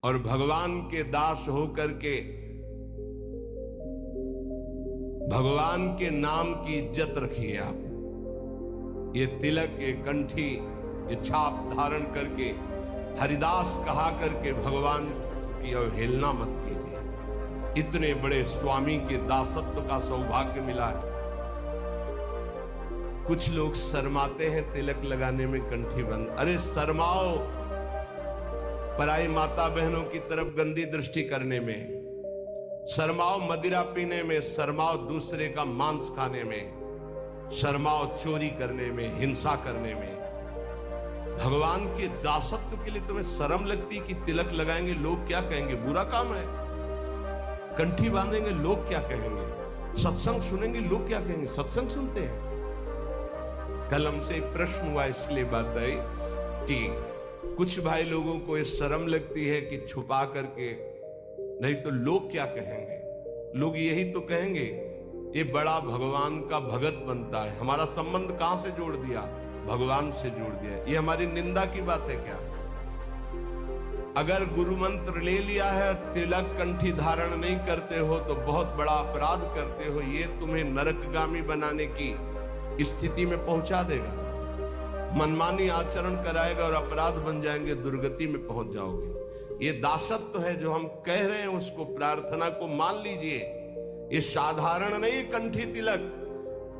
और भगवान के दास होकर के भगवान के नाम की इज्जत रखिए आप। ये तिलक, ये कंठी, ये छाप धारण करके हरिदास कहा करके भगवान की अवहेलना मत कीजिए। इतने बड़े स्वामी के दासत्व का सौभाग्य मिला है। कुछ लोग शर्माते हैं तिलक लगाने में, कंठी बंद। अरे शर्माओ पराई माता बहनों की तरफ गंदी दृष्टि करने में, शर्माओ मदिरा पीने में, शर्माओ दूसरे का मांस खाने में, शर्माओ चोरी करने में, हिंसा करने में। भगवान के दासत्व के लिए तुम्हें शर्म लगती कि तिलक लगाएंगे लोग क्या कहेंगे, बुरा काम है। कंठी बांधेंगे लोग क्या कहेंगे, सत्संग सुनेंगे लोग क्या कहेंगे। सत्संग सुनते हैं। कल हमसे एक प्रश्न हुआ, इसलिए बात आई कि कुछ भाई लोगों को ये शर्म लगती है कि छुपा करके, नहीं तो लोग क्या कहेंगे। लोग यही तो कहेंगे ये बड़ा भगवान का भगत बनता है। हमारा संबंध कहां से जोड़ दिया, भगवान से जोड़ दिया। ये हमारी निंदा की बात है क्या? अगर गुरु मंत्र ले लिया है, तिलक कंठी धारण नहीं करते हो तो बहुत बड़ा अपराध करते हो। ये तुम्हें नरकगामी बनाने की स्थिति में पहुंचा देगा। मनमानी आचरण कराएगा और अपराध बन जाएंगे, दुर्गति में पहुंच जाओगे। ये दासत्व है जो हम कह रहे हैं, उसको प्रार्थना को मान लीजिए। ये साधारण नहीं कंठी तिलक,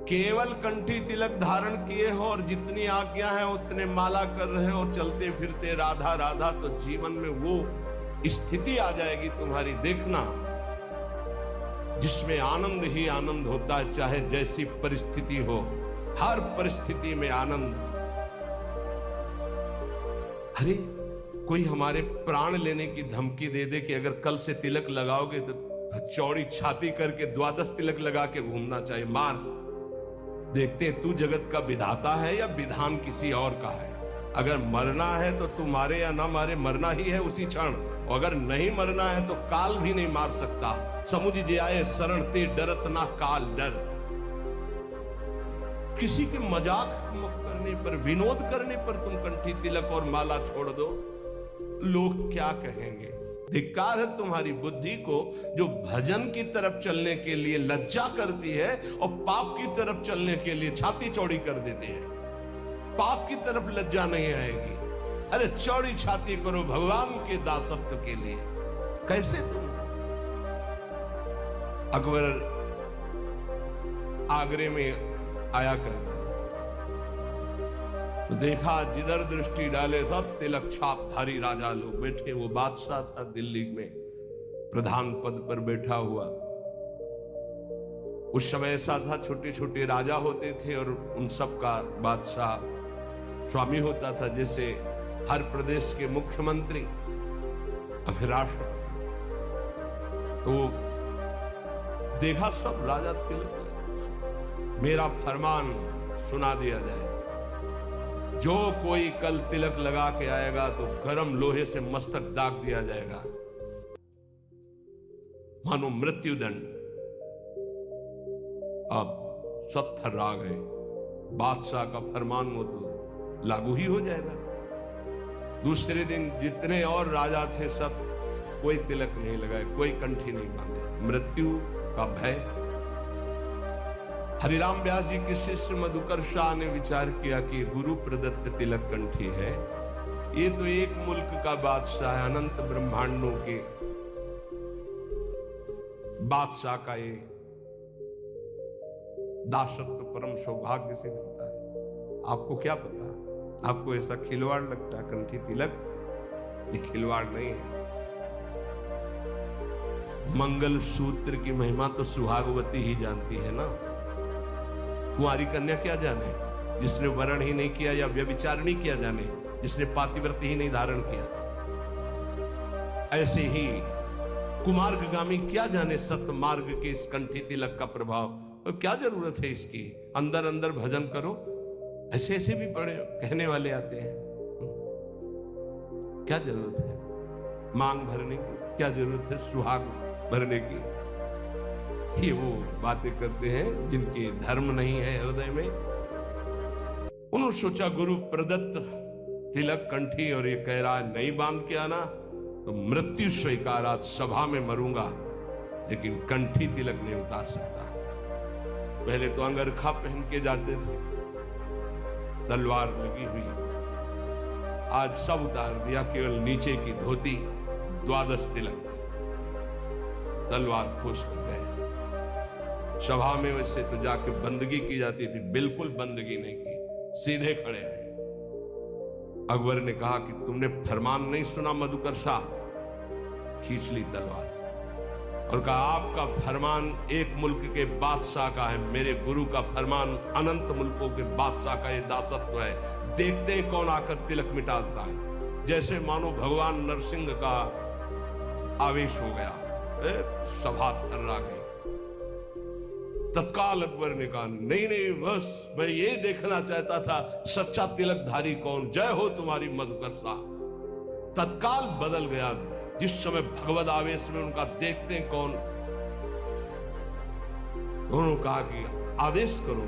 केवल कंठी तिलक धारण किए हो और जितनी आज्ञा है उतने माला कर रहे हो और चलते फिरते राधा राधा, तो जीवन में वो स्थिति आ जाएगी तुम्हारी, देखना, जिसमें आनंद ही आनंद होता है, चाहे जैसी परिस्थिति हो, हर परिस्थिति में आनंद। अरे कोई हमारे प्राण लेने की धमकी दे दे कि अगर कल से तिलक लगाओगे तो चौड़ी छाती करके 12 तिलक लगा के घूमना चाहिए, मार। देखते हैं तू जगत का विधाता है या विधान किसी और का है। अगर मरना है तो तू मारे या ना मारे, मरना ही है उसी क्षण। और अगर नहीं मरना है तो काल भी नहीं मार सकता। समुझ जाए शरण ते डरत ना काल डर। किसी के मजाक करने पर, विनोद करने पर तुम कंठी तिलक और माला छोड़ दो, लोग क्या कहेंगे। धिक्कार है तुम्हारी बुद्धि को जो भजन की तरफ चलने के लिए लज्जा करती है और पाप की तरफ चलने के लिए छाती चौड़ी कर देते हैं। पाप की तरफ लज्जा नहीं आएगी। अरे चौड़ी छाती करो भगवान के दासत्व के लिए। कैसे तुम? अकबर आगरे में आया करना, तो देखा जिधर दृष्टि डाले सब तिलक छापधारी राजा लोग बैठे। वो बादशाह था, दिल्ली में प्रधान पद पर बैठा हुआ। उस समय ऐसा था, छोटे छोटे राजा होते थे और उन सब का बादशाह स्वामी होता था। जैसे हर प्रदेश के मुख्यमंत्री और फिर राष्ट्रपति। तो देखा सब राजा तिलक, मेरा फरमान सुना दिया जाए, जो कोई कल तिलक लगा के आएगा तो गरम लोहे से मस्तक दाग दिया जाएगा, मानो मृत्युदंड। अब सब थर्रा गए। बादशाह का फरमान वो तो लागू ही हो जाएगा। दूसरे दिन जितने और राजा थे सब कोई तिलक नहीं लगाए, कोई कंठी नहीं बांधे। मृत्यु का भय। हरिराम व्यास जी के शिष्य मधुकर शाह ने विचार किया कि गुरु प्रदत्त तिलक कंठी है, ये तो एक मुल्क का बादशाह है, अनंत ब्रह्मांडों के बादशाह का ये दासत्व परम सौभाग्य से मिलता है। आपको क्या पता, आपको ऐसा खिलवाड़ लगता है कंठी तिलक? ये खिलवाड़ नहीं है। मंगल सूत्र की महिमा तो सुहागवती ही जानती है ना। कुंवारी कन्या क्या जाने, जिसने वरण ही नहीं किया या व्यभिचार नहीं किया जाने, जिसने पातिव्रत ही नहीं धारण किया। ऐसे ही कुमार्गगामी क्या जाने सतमार्ग के इस कंठी तिलक का प्रभाव। और क्या जरूरत है इसकी, अंदर अंदर भजन करो। ऐसे ऐसे भी बड़े कहने वाले आते हैं, क्या जरूरत है मांग भरने की, क्या जरूरत है सुहाग भरने की। ये वो बातें करते हैं जिनके धर्म नहीं है हृदय में। उन्होंने सोचा गुरु प्रदत्त तिलक कंठी और ये कह रहा है नहीं बांध के आना, तो मृत्यु स्वीकार, आज सभा में मरूंगा लेकिन कंठी तिलक नहीं उतार सकता। पहले तो अंगरखा पहन के जाते थे, तलवार लगी हुई, आज सब उतार दिया, केवल नीचे की धोती, द्वादश तिलक, तलवार खोस कर गए। सभा में वैसे तो जाके बंदगी की जाती थी, बिल्कुल बंदगी नहीं की, सीधे खड़े हैं। अकबर ने कहा कि तुमने फरमान नहीं सुना मधुकरसा? खींच ली तलवार और कहा आपका फरमान एक मुल्क के बादशाह का है, मेरे गुरु का फरमान अनंत मुल्कों के बादशाह का ये दासत्व है, देखते हैं कौन आकर तिलक मिटाता है। जैसे मानो भगवान नरसिंह का आवेश हो गया, सभा थर्रा गई। तत्काल अकबर ने कहा नहीं नहीं, बस मैं ये देखना चाहता था सच्चा तिलकधारी कौन, जय हो तुम्हारी मधुकरसा। तत्काल बदल गया, जिस समय भगवद आवेश में उनका देखते हैं कौन। उन्होंने कहा कि आदेश करो।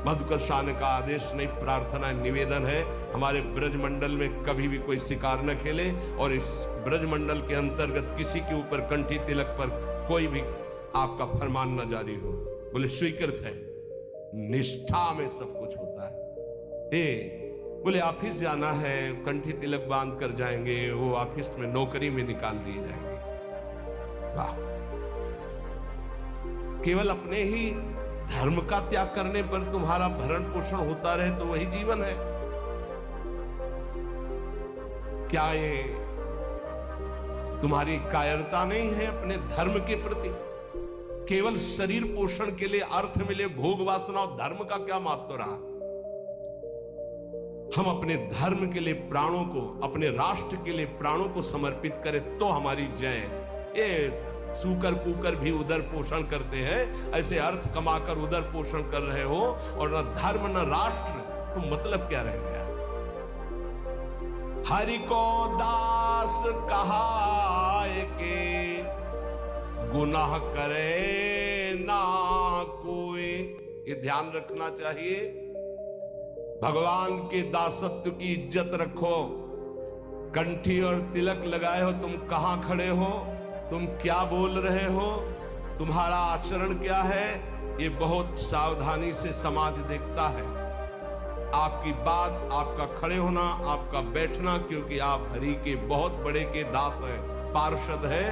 मधुकरसा ने कहा आदेश नहीं, प्रार्थना निवेदन है, हमारे ब्रजमंडल में कभी भी कोई शिकार न खेले और इस ब्रजमंडल के अंतर्गत किसी के ऊपर कंठी तिलक पर कोई भी आपका फरमान न जारी हो। बोले स्वीकृत है, निष्ठा में सब कुछ होता है। बोले ऑफिस जाना है, कंठी तिलक बांध कर जाएंगे, वो ऑफिस में नौकरी में निकाल दिए जाएंगे। वाह, केवल अपने ही धर्म का त्याग करने पर तुम्हारा भरण पोषण होता रहे तो वही जीवन है क्या? ये तुम्हारी कायरता नहीं है अपने धर्म के प्रति? केवल शरीर पोषण के लिए अर्थ मिले, भोग वासना और धर्म का क्या महत्व रहा? हम अपने धर्म के लिए प्राणों को, अपने राष्ट्र के लिए प्राणों को समर्पित करें तो हमारी जय। ये सूकर कुकर भी उदर पोषण करते हैं, ऐसे अर्थ कमाकर उदर पोषण कर रहे हो और न धर्म न राष्ट्र, तो मतलब क्या रह गया? हरि को दास कहाए के गुनाह करे ना कोई। ये ध्यान रखना चाहिए। भगवान के दासत्व की इज्जत रखो। कंठी और तिलक लगाए हो, तुम कहां खड़े हो, तुम क्या बोल रहे हो, तुम्हारा आचरण क्या है, ये बहुत सावधानी से समाज देखता है। आपकी बात, आपका खड़े होना, आपका बैठना, क्योंकि आप हरि के बहुत बड़े के दास हैं, पार्षद हैं।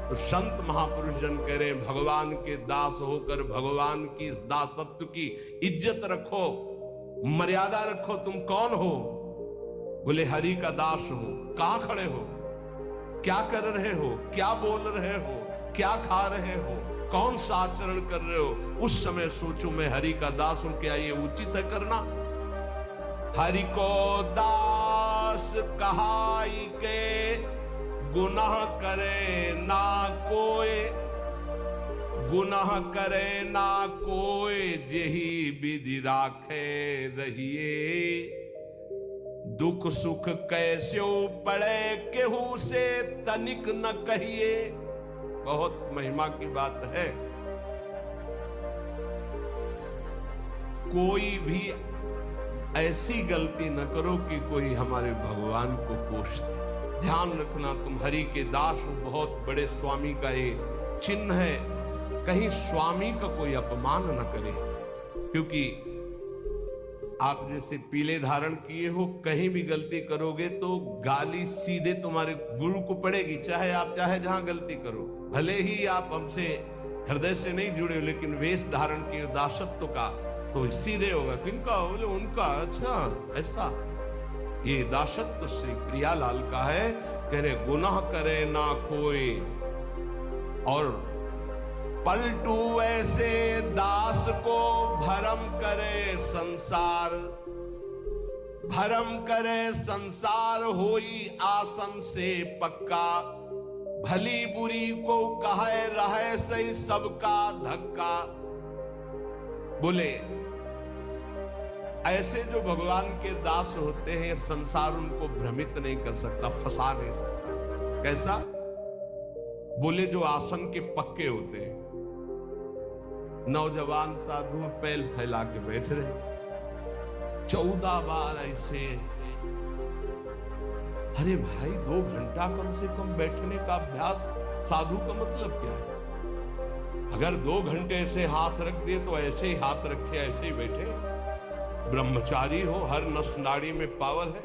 तो संत महापुरुष जन कह रहे हैं भगवान के दास होकर भगवान की इस दासत्व की इज्जत रखो, मर्यादा रखो। तुम कौन हो? बोले हरि का दास हो। कहां खड़े हो? क्या कर रहे हो? क्या बोल रहे हो? क्या खा रहे हो? कौन सा आचरण कर रहे हो? उस समय सोचो मैं हरि का दास हूं, क्या ये उचित है करना? हरि को दास कहाई के गुनाह करे ना कोई, गुनाह करे ना कोई, जेही विधि राखे रहिए। दुख सुख कैस्यो पड़े केहू से तनिक न कहिए। बहुत महिमा की बात है। कोई भी ऐसी गलती न करो कि कोई हमारे भगवान को कोष दे। ध्यान रखना, तुम हरि के दास हो, बहुत बड़े स्वामी का ये चिन्ह है। कहीं स्वामी का कोई अपमान न करे, क्योंकि आप जैसे पीले धारण किए हो, कहीं भी गलती करोगे तो गाली सीधे तुम्हारे गुरु को पड़ेगी, चाहे आप चाहे जहां गलती करो। भले ही आप हमसे हृदय से नहीं जुड़े हो, लेकिन वेश धारण किए दासत्व का तो सीधे होगा। किनका? बोले उनका। अच्छा ऐसा, ये दासत्व श्री प्रियालाल का है। कह रहे गुनाह करे ना कोई और पलटू ऐसे दास को भरम करे संसार। भरम करे संसार होई आसन से पक्का। भली बुरी को कहे रहे सही सबका धक्का। बोले ऐसे जो भगवान के दास होते हैं, संसार उनको भ्रमित नहीं कर सकता, फंसा नहीं सकता। कैसा? बोले जो आसन के पक्के होते हैं। नौजवान साधु पैर फैला के बैठ रहे, 14 बार ऐसे अरे भाई 2 घंटा कम से कम बैठने का अभ्यास, साधु का मतलब क्या है? अगर 2 घंटे ऐसे हाथ रख दिए तो ऐसे ही हाथ रखे, ऐसे ही बैठे। ब्रह्मचारी हो, हर नस नाड़ी में पावर है,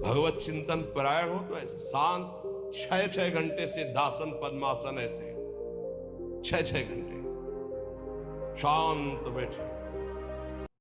भगवत चिंतन परायण हो तो ऐसे शांत 6-6 घंटे सिद्धासन पद्मासन, ऐसे 6-6 घंटे शांत बैठे।